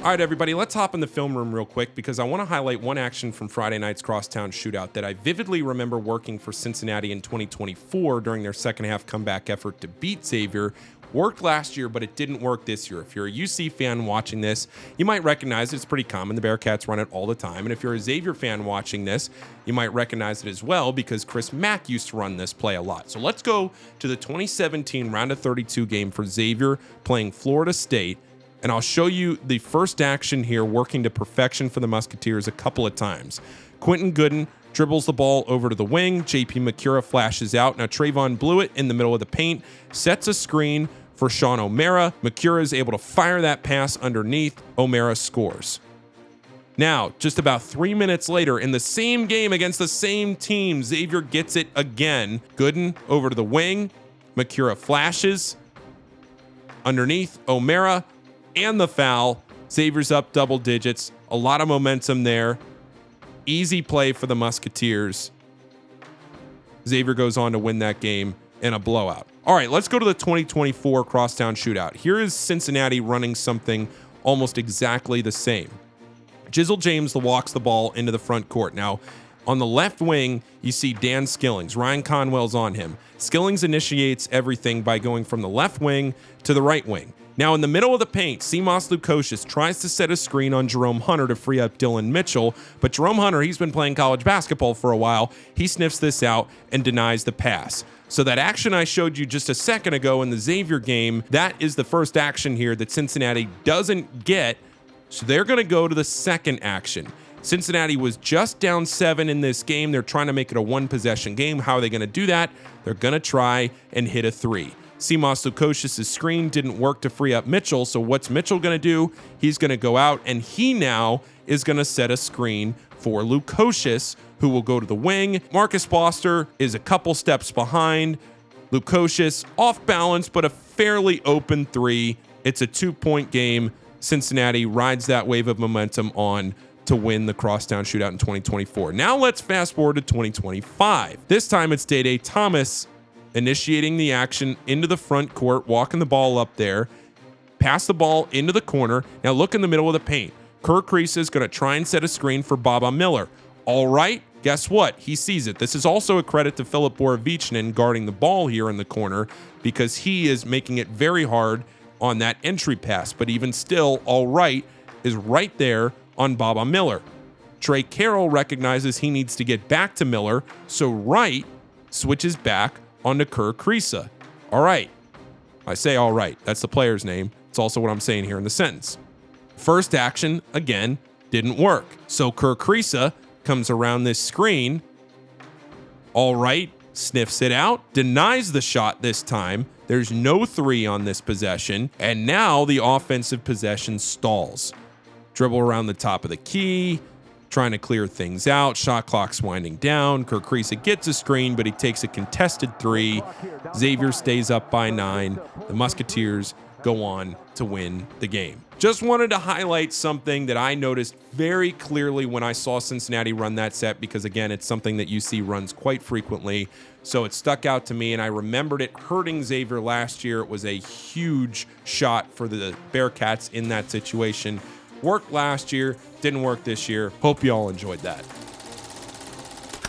All right, everybody, let's hop in the film room real quick because I want to highlight one action from Friday night's Crosstown Shootout that I vividly remember working for Cincinnati in 2024 during their second half comeback effort to beat Xavier. Worked last year, but it didn't work this year. If you're a UC fan watching this, you might recognize it. It's pretty common. The Bearcats run it all the time. And if you're a Xavier fan watching this, you might recognize it as well because Chris Mack used to run this play a lot. So let's go to the 2017 round of 32 game for Xavier playing Florida State. And I'll show you the first action here working to perfection for the Musketeers a couple of times. Quentin Gooden dribbles the ball over to the wing. JP McCura flashes out. Now Trayvon Blewett in the middle of the paint sets a screen for Sean O'Mara. McCura is able to fire that pass underneath. O'Mara scores. Now, just about 3 minutes later, in the same game against the same team, Xavier gets it again. Gooden over to the wing. McCura flashes underneath. O'Mara and the foul. Xavier's up double digits. A lot of momentum there. Easy play for the Musketeers. Xavier goes on to win that game in a blowout. All right, let's go to the 2024 Crosstown Shootout. Here is Cincinnati running something almost exactly the same. Jizzle James walks the ball into the front court. Now, on the left wing, you see Dan Skillings. Ryan Conwell's on him. Skillings initiates everything by going from the left wing to the right wing. Now, in the middle of the paint, Seamus Lukosius tries to set a screen on Jerome Hunter to free up Dylan Mitchell, but Jerome Hunter, he's been playing college basketball for a while. He sniffs this out and denies the pass. So that action I showed you just a second ago in the Xavier game, that is the first action here that Cincinnati doesn't get. So they're going to go to the second action. Cincinnati was just down 7 in this game. They're trying to make it a one-possession game. How are they going to do that? They're going to try and hit a 3. Seamus Lukosius' screen didn't work to free up Mitchell. So what's Mitchell going to do? He's going to go out, and he now is going to set a screen for Lukosius, who will go to the wing. Marcus Foster is a couple steps behind. Lukosius off balance, but a fairly open 3. It's a 2-point game. Cincinnati rides that wave of momentum on to win the Crosstown Shootout in 2024. Now let's fast forward to 2025. This time it's Day Thomas initiating the action into the front court, walking the ball up there, pass the ball into the corner. Now look in the middle of the paint. Kerr Kriisa is going to try and set a screen for Baba Miller. All right, guess what? He sees it. This is also a credit to Filip Borovichnin guarding the ball here in the corner because he is making it very hard on that entry pass. But even still, All Right is right there on Baba Miller. Trey Carroll recognizes he needs to get back to Miller, so Wright switches back onto Kerr Kriisa. All right. I say all right. That's the player's name. It's also what I'm saying here in the sentence. First action, again, didn't work. So Kerr Kriisa comes around this screen. All right, sniffs it out, denies the shot this time. There's no 3 on this possession. And now the offensive possession stalls. Dribble around the top of the key, trying to clear things out. Shot clock's winding down. Kerr Kriisa gets a screen, but he takes a contested 3. Xavier stays up by 9. The Musketeers go on to win the game. Just wanted to highlight something that I noticed very clearly when I saw Cincinnati run that set because, again, it's something that UC runs quite frequently. So it stuck out to me, and I remembered it hurting Xavier last year. It was a huge shot for the Bearcats in that situation. Worked last year, didn't work this year. Hope you all enjoyed that.